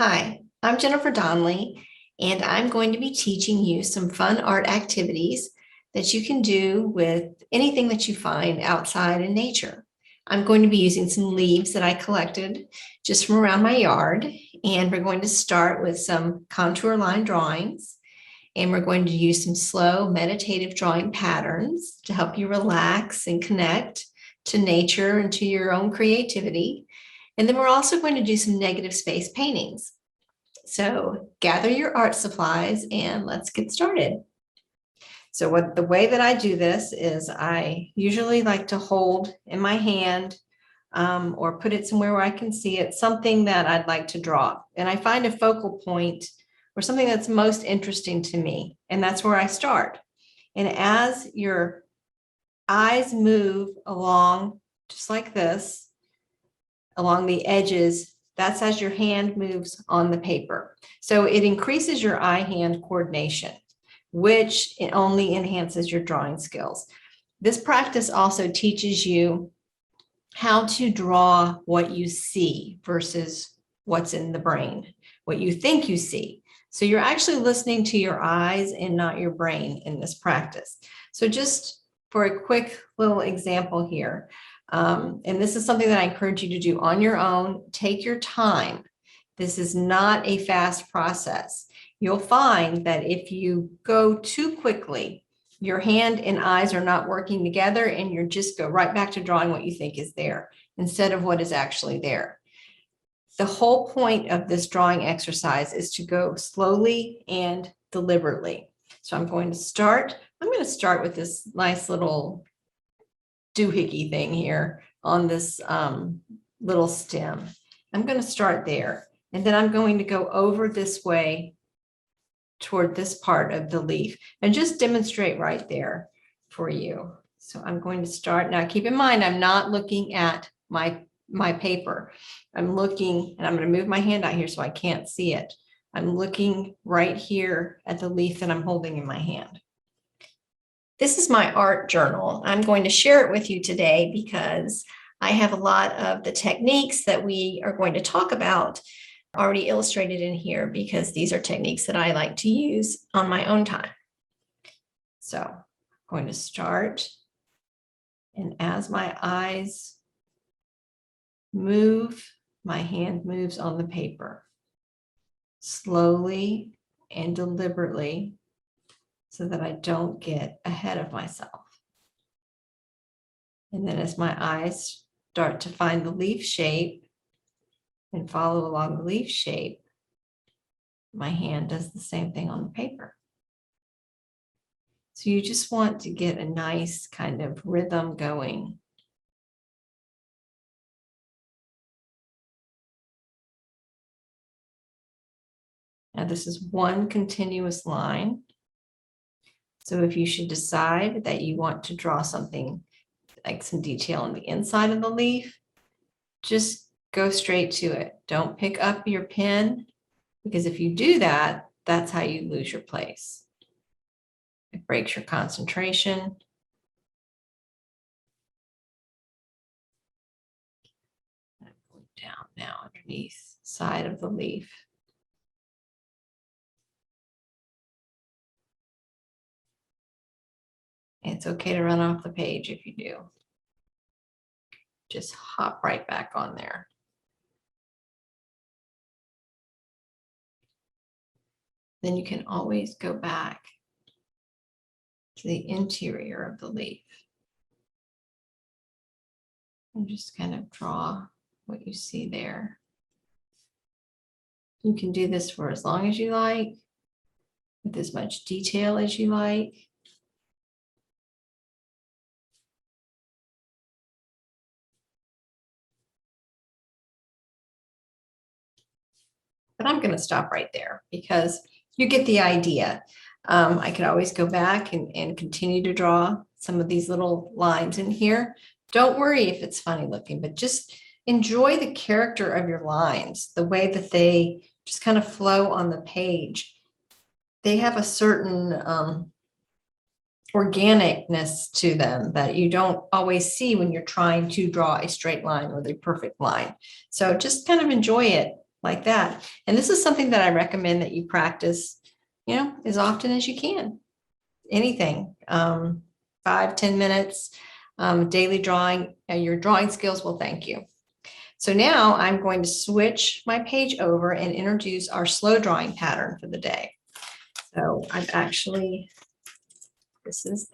Hi, I'm Jennifer Donley, and I'm going to be teaching you some fun art activities that you can do with anything that you find outside in nature. I'm going to be using some leaves that I collected just from around my yard, and we're going to start with some contour line drawings, and we're going to use some slow meditative drawing patterns to help you relax and connect to nature and to your own creativity. And then we're also going to do some negative space paintings. So gather your art supplies and let's get started. So the way that I do this is I usually like to hold in my hand or put it somewhere where I can see it, something that I'd like to draw. And I find a focal point or something that's most interesting to me, and that's where I start. And as your eyes move along, just like this, along the edges, that's as your hand moves on the paper. So it increases your eye-hand coordination, which it only enhances your drawing skills. This practice also teaches you how to draw what you see versus what's in the brain, what you think you see. So you're actually listening to your eyes and not your brain in this practice. So just for a quick little example here, and this is something that I encourage you to do on your own. Take your time. This is not a fast process. You'll find that if you go too quickly, your hand and eyes are not working together and you just go right back to drawing what you think is there instead of what is actually there. The whole point of this drawing exercise is to go slowly and deliberately. So I'm going to start with this nice little doohickey thing here on this little stem. I'm going to start there, and then I'm going to go over this way toward this part of the leaf and just demonstrate right there for you. So I'm going to start now. Keep in mind, I'm not looking at my paper. I'm looking, and I'm going to move my hand out here so I can't see it. I'm looking right here at the leaf that I'm holding in my hand. This is my art journal. I'm going to share it with you today because I have a lot of the techniques that we are going to talk about already illustrated in here because these are techniques that I like to use on my own time. So I'm going to start, and as my eyes move, my hand moves on the paper slowly and deliberately, so that I don't get ahead of myself. And then as my eyes start to find the leaf shape and follow along the leaf shape, my hand does the same thing on the paper. So you just want to get a nice kind of rhythm going. Now this is one continuous line. So if you should decide that you want to draw something like some detail on the inside of the leaf, just go straight to it. Don't pick up your pen, because if you do that, that's how you lose your place. It breaks your concentration. I'm going down now underneath the side of the leaf. It's okay to run off the page if you do. Just hop right back on there. Then you can always go back to the interior of the leaf and just kind of draw what you see there. You can do this for as long as you like, with as much detail as you like. But I'm going to stop right there because you get the idea. I could always go back and continue to draw some of these little lines in here. Don't worry if it's funny looking, but just enjoy the character of your lines, the way that they just kind of flow on the page. They have a certain organicness to them that you don't always see when you're trying to draw a straight line or the perfect line. So just kind of enjoy it like that. And this is something that I recommend that you practice, as often as you can. Anything, 5-10 minutes, daily drawing, your drawing skills will thank you. So now I'm going to switch my page over and introduce our slow drawing pattern for the day. So this is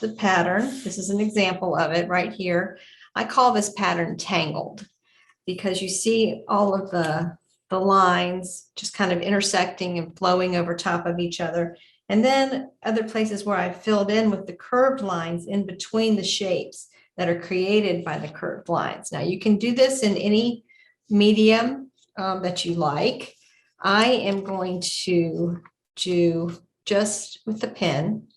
the pattern. This is an example of it right here. I call this pattern tangled because you see all of the lines just kind of intersecting and flowing over top of each other. And then other places where I filled in with the curved lines in between the shapes that are created by the curved lines. Now you can do this in any medium that you like. I am going to do just with the pen,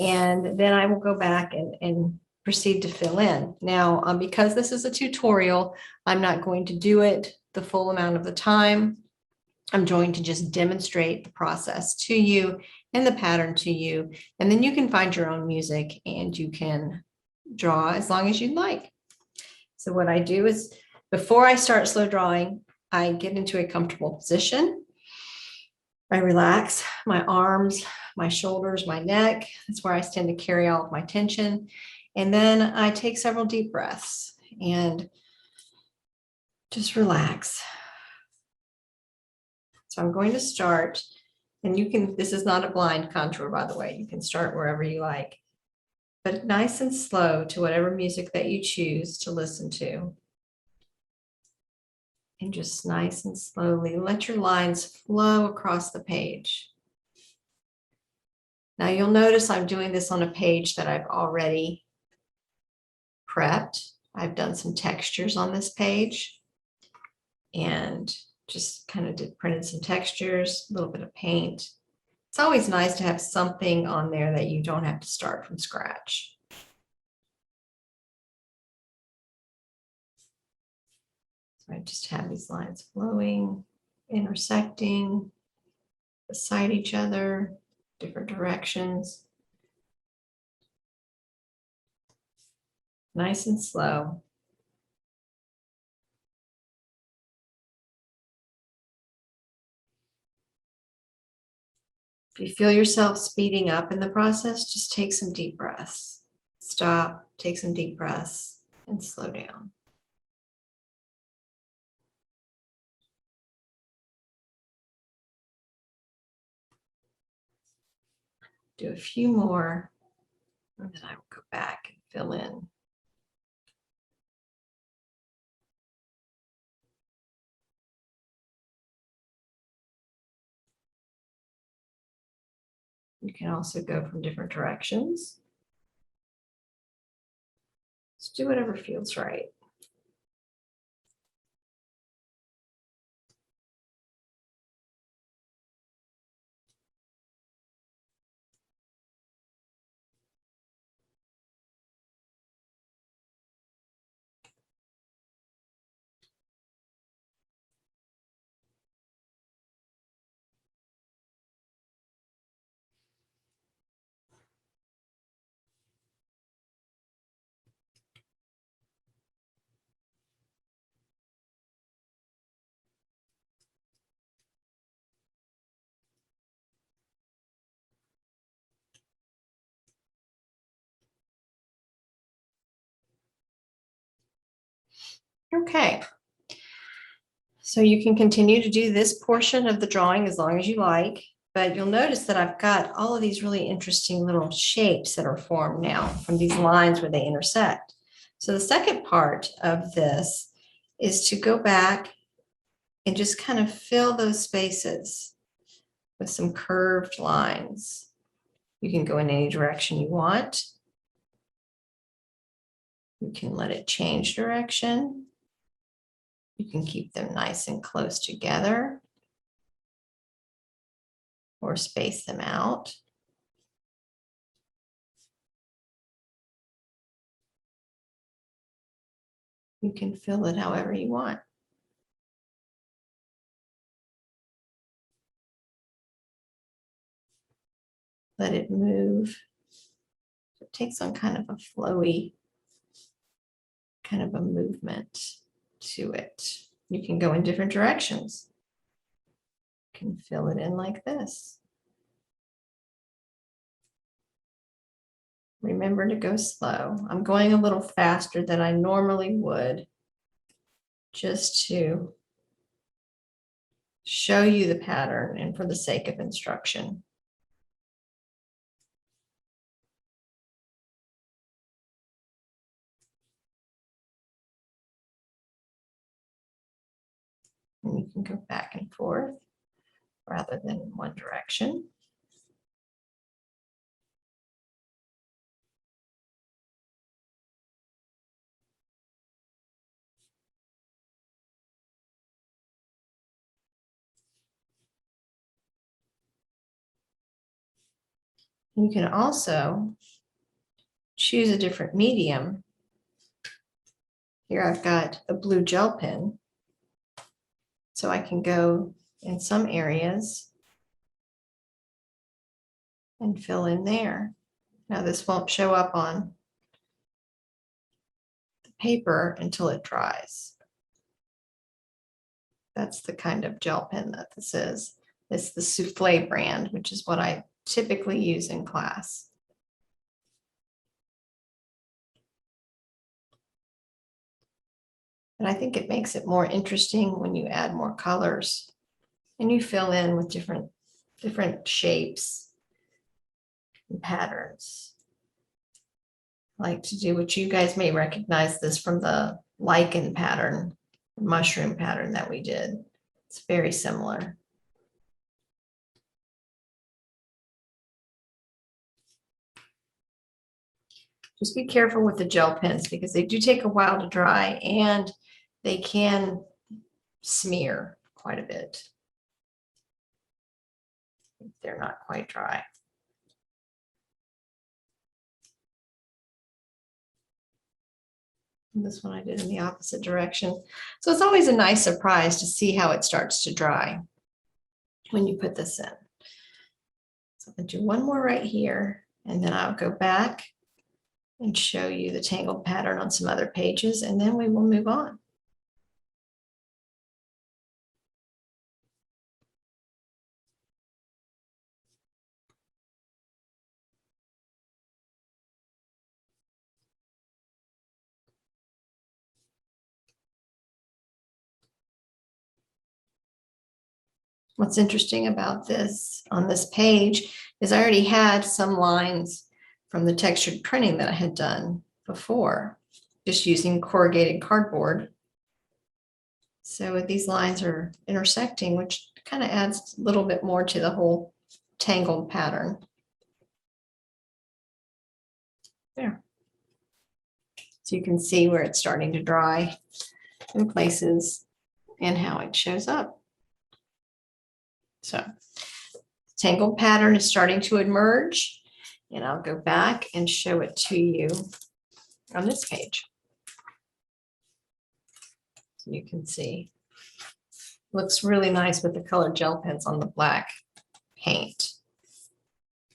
and then I will go back and proceed to fill in. Now, because this is a tutorial, I'm not going to do it the full amount of the time. I'm going to just demonstrate the process to you and the pattern to you, and then you can find your own music and you can draw as long as you'd like. So what I do is, before I start slow drawing, I get into a comfortable position. I relax my arms, my shoulders, my neck. That's where I tend to carry all of my tension. And then I take several deep breaths and just relax. So I'm going to start, and this is not a blind contour, by the way. You can start wherever you like, but nice and slow to whatever music that you choose to listen to. And just nice and slowly let your lines flow across the page. Now you'll notice I'm doing this on a page that I've already prepped. I've done some textures on this page and just kind of printed some textures, a little bit of paint. It's always nice to have something on there that you don't have to start from scratch. So I just have these lines flowing, intersecting, beside each other, different directions. Nice and slow. If you feel yourself speeding up in the process, just take some deep breaths. Stop, take some deep breaths, and slow down. Do a few more, and then I will go back and fill in. You can also go from different directions. Just do whatever feels right. Okay. So you can continue to do this portion of the drawing as long as you like, but you'll notice that I've got all of these really interesting little shapes that are formed now from these lines where they intersect. So the second part of this is to go back and just kind of fill those spaces with some curved lines. You can go in any direction you want. You can let it change direction. You can keep them nice and close together or space them out. You can fill it however you want. Let it move. It takes on kind of a flowy kind of a movement to it. You can go in different directions. You can fill it in like this. Remember to go slow. I'm going a little faster than I normally would, just to show you the pattern and for the sake of instruction. And you can go back and forth rather than in one direction. You can also choose a different medium. Here I've got a blue gel pen, so I can go in some areas and fill in there. Now this won't show up on the paper until it dries. That's the kind of gel pen that this is. It's the Soufflé brand, which is what I typically use in class. And I think it makes it more interesting when you add more colors and you fill in with different shapes and patterns. I like to do what you guys may recognize this from the lichen pattern, mushroom pattern that we did. It's very similar. Just be careful with the gel pens because they do take a while to dry and they can smear quite a bit if they're not quite dry. And this one I did in the opposite direction. So it's always a nice surprise to see how it starts to dry when you put this in. So I'll do one more right here, and then I'll go back and show you the tangled pattern on some other pages, and then we will move on. What's interesting about this on this page is I already had some lines from the textured printing that I had done before, just using corrugated cardboard. So these lines are intersecting, which kind of adds a little bit more to the whole tangled pattern. There. So you can see where it's starting to dry in places and how it shows up. So tangled pattern is starting to emerge, and I'll go back and show it to you on this page. So you can see, looks really nice with the colored gel pens on the black paint.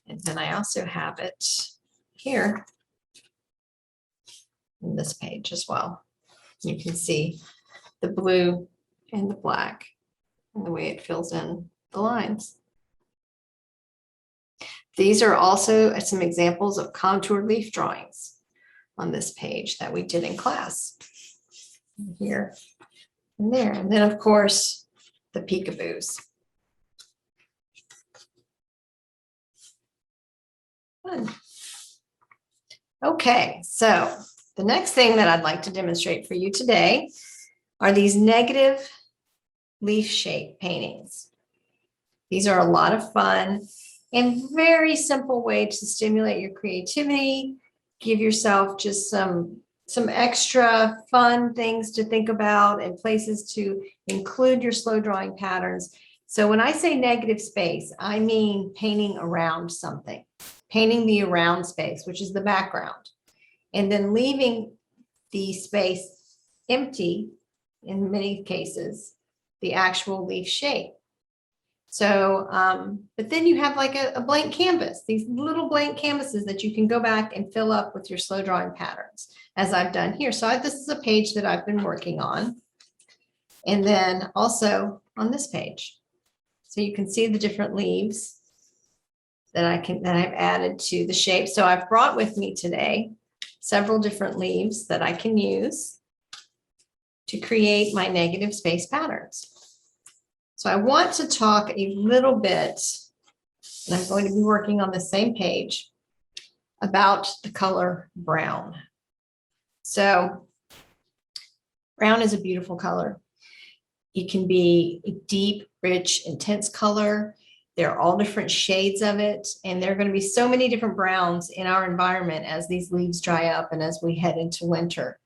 And then I also have it here in this page as well. You can see the blue and the black and the way it fills in the lines. These are also some examples of contour leaf drawings on this page that we did in class. Here and there. And then, of course, the peekaboos. Fun. Okay, so the next thing that I'd like to demonstrate for you today are these negative leaf shape paintings. These are a lot of fun and very simple way to stimulate your creativity, give yourself just some extra fun things to think about and places to include your slow drawing patterns. So when I say negative space, I mean painting around something, painting the around space, which is the background, and then leaving the space empty in many cases, the actual leaf shape. So, but then you have like a blank canvas, these little blank canvases that you can go back and fill up with your slow drawing patterns, as I've done here. So this is a page that I've been working on. And then also on this page. So you can see the different leaves that I've added to the shape. So I've brought with me today several different leaves that I can use to create my negative space patterns. So I want to talk a little bit, and I'm going to be working on the same page, about the color brown. So brown is a beautiful color. It can be a deep, rich, intense color. There are all different shades of it, and there are going to be so many different browns in our environment as these leaves dry up and as we head into winter.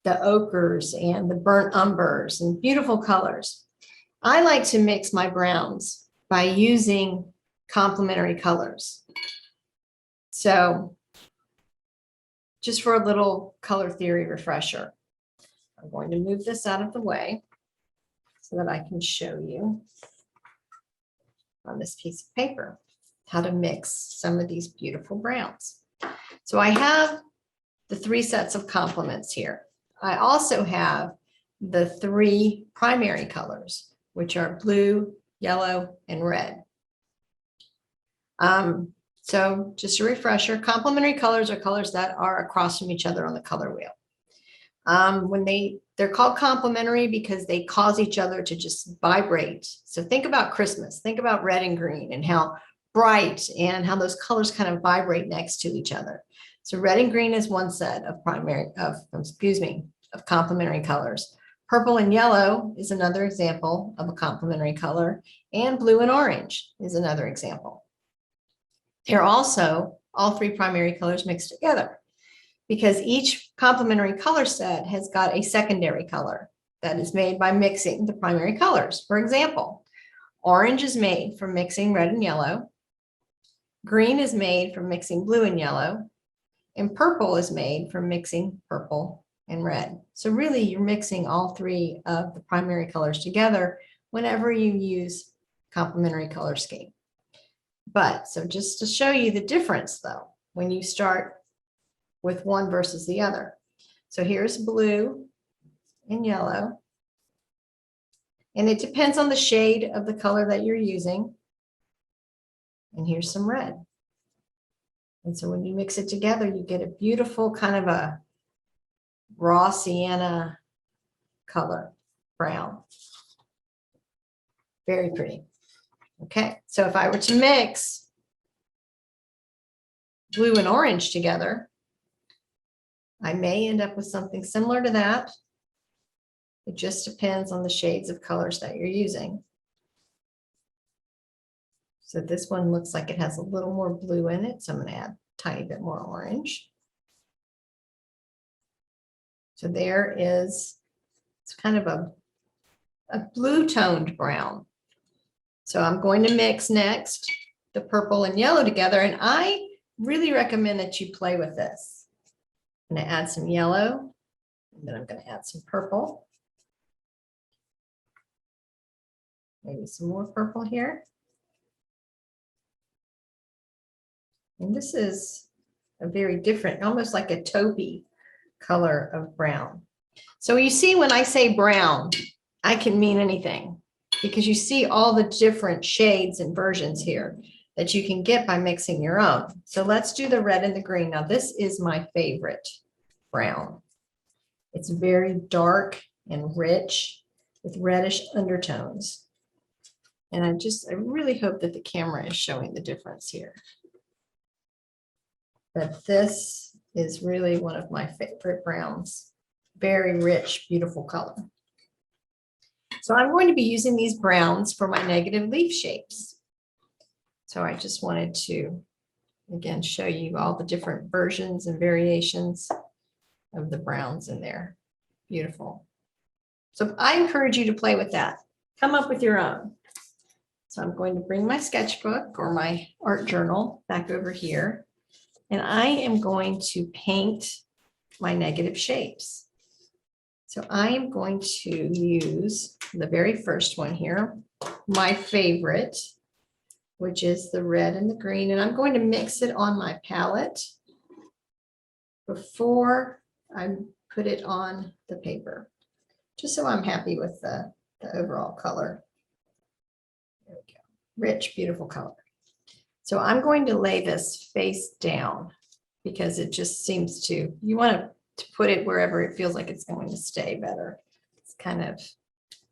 The ochres and the burnt umbers and beautiful colors. I like to mix my browns by using complementary colors. So just for a little color theory refresher, I'm going to move this out of the way so that I can show you on this piece of paper how to mix some of these beautiful browns. So I have the 3 sets of complements here. I also have the 3 primary colors, which are blue, yellow, and red. So just a refresher, complementary colors are colors that are across from each other on the color wheel. When they're called complementary because they cause each other to just vibrate. So think about Christmas, think about red and green and how bright and how those colors kind of vibrate next to each other. So red and green is one set of complementary colors. Purple and yellow is another example of a complementary color, and blue and orange is another example. They're also all 3 primary colors mixed together, because each complementary color set has got a secondary color that is made by mixing the primary colors. For example, orange is made from mixing red and yellow, green is made from mixing blue and yellow, and purple is made from mixing purple and red. So really you're mixing all 3 of the primary colors together whenever you use complementary color scheme. But so just to show you the difference though, when you start with one versus the other. So here's blue and yellow. And it depends on the shade of the color that you're using. And here's some red. And so when you mix it together, you get a beautiful kind of a raw sienna color, brown. Very pretty. Okay, so if I were to mix blue and orange together, I may end up with something similar to that. It just depends on the shades of colors that you're using. So this one looks like it has a little more blue in it, so I'm going to add a tiny bit more orange. So there is, it's kind of a blue toned brown. So I'm going to mix next the purple and yellow together, and I really recommend that you play with this. I'm going to add some yellow, and then I'm going to add some purple. Maybe some more purple here. And this is a very different, almost like a taupey color of brown. So you see, when I say brown, I can mean anything, because you see all the different shades and versions here that you can get by mixing your own. So let's do the red and the green. Now this is my favorite brown. It's very dark and rich with reddish undertones. And I really hope that the camera is showing the difference here. But this is really one of my favorite browns. Very rich, beautiful color. So I'm going to be using these browns for my negative leaf shapes. So I just wanted to, again, show you all the different versions and variations of the browns in there. Beautiful. So I encourage you to play with that. Come up with your own. So I'm going to bring my sketchbook or my art journal back over here. And I am going to paint my negative shapes. So I am going to use the very first one here, my favorite, which is the red and the green. And I'm going to mix it on my palette before I put it on the paper, just so I'm happy with the the overall color. There we go. Rich, beautiful color. So I'm going to lay this face down because it just seems to, you want to put it wherever it feels like it's going to stay better. It's kind of,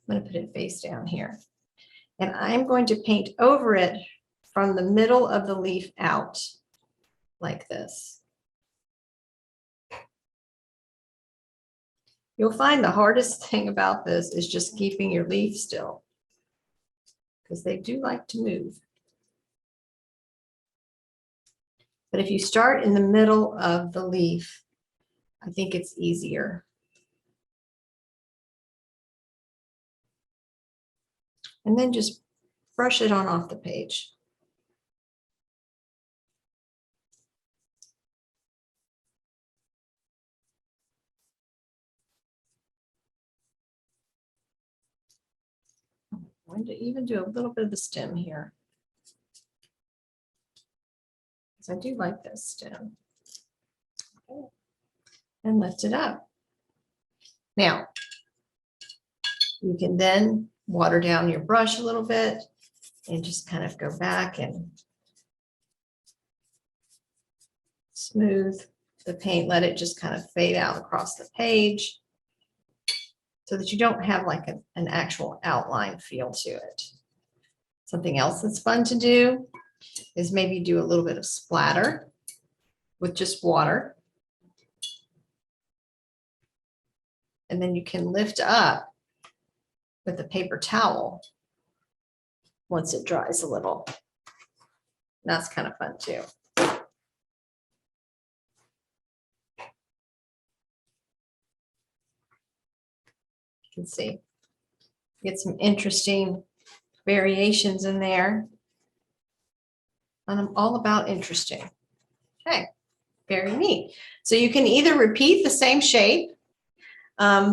I'm going to put it face down here. And I'm going to paint over it from the middle of the leaf out like this. You'll find the hardest thing about this is just keeping your leaf still because they do like to move. But if you start in the middle of the leaf, I think it's easier. And then just brush it on off the page. I'm going to even do a little bit of the stem here, because I do like this stem. Okay. And lift it up. Now, you can then water down your brush a little bit and just kind of go back and smooth the paint, let it just kind of fade out across the page so that you don't have like an actual outline feel to it. Something else that's fun to do is maybe do a little bit of splatter with just water. And then you can lift up with a paper towel once it dries a little. That's kind of fun too. You can see, get some interesting variations in there. And I'm all about interesting. Okay, very neat. So you can either repeat the same shape,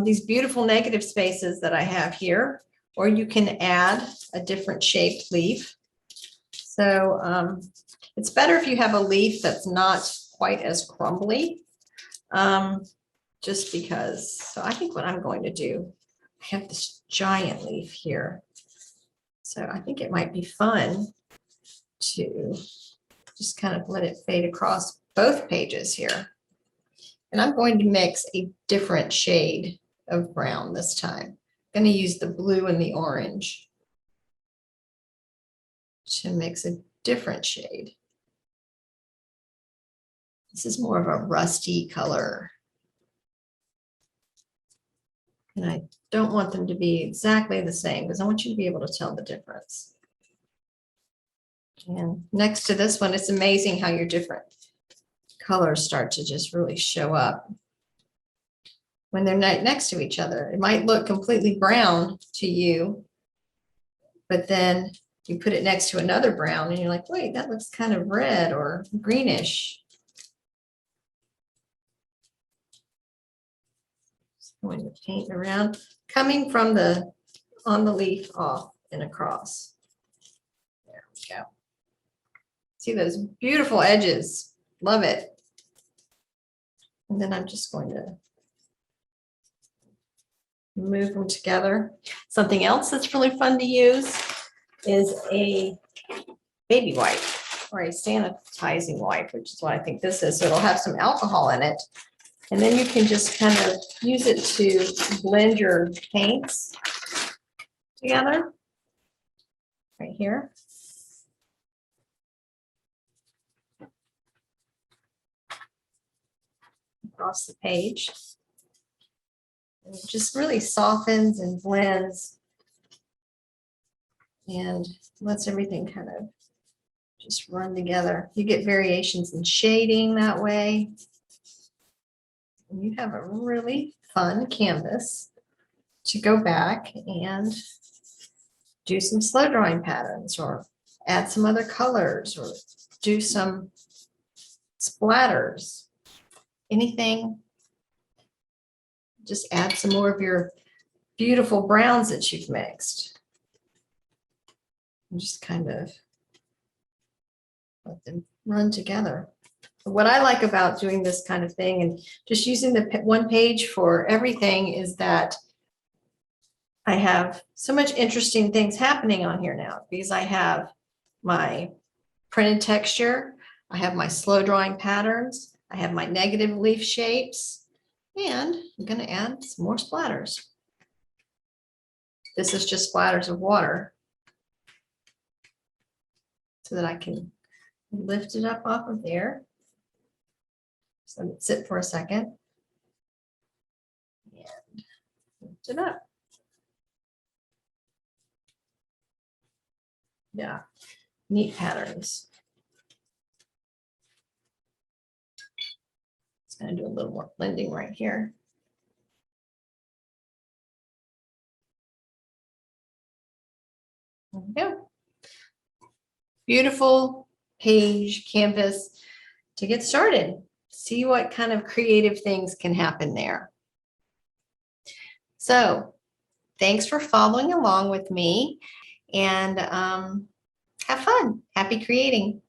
these beautiful negative spaces that I have here, or you can add a different shaped leaf. So it's better if you have a leaf that's not quite as crumbly, just because. So I think what I'm going to do, I have this giant leaf here. So I think it might be fun to just kind of let it fade across both pages here. And I'm going to mix a different shade of brown this time. I'm going to use the blue and the orange to mix a different shade. This is more of a rusty color. And I don't want them to be exactly the same because I want you to be able to tell the difference. And next to this one, it's amazing how your different colors start to just really show up when they're next to each other. It might look completely brown to you, but then you put it next to another brown and you're like, wait, that looks kind of red or greenish. Just going to paint around, coming from on the leaf off and across. There we go. See those beautiful edges. Love it. And then I'm just going to move them together. Something else that's really fun to use is a baby wipe or a sanitizing wipe, which is what I think this is. So it'll have some alcohol in it. And then you can just kind of use it to blend your paints together right here. Across the page. And it just really softens and blends and lets everything kind of just run together. You get variations in shading that way. And you have a really fun canvas to go back and do some slow drawing patterns or add some other colors or do some splatters. Anything, just add some more of your beautiful browns that you've mixed. And just kind of let them run together. What I like about doing this kind of thing and just using the one page for everything is that I have so much interesting things happening on here now because I have my printed texture, I have my slow drawing patterns, I have my negative leaf shapes, and I'm going to add some more splatters. This is just splatters of water so that I can lift it up off of there. So let it sit for a second and lift it up. Yeah, neat patterns. It's going to do a little more blending right here. There we go. Beautiful page canvas to get started. See what kind of creative things can happen there. So thanks for following along with me, and have fun. Happy creating.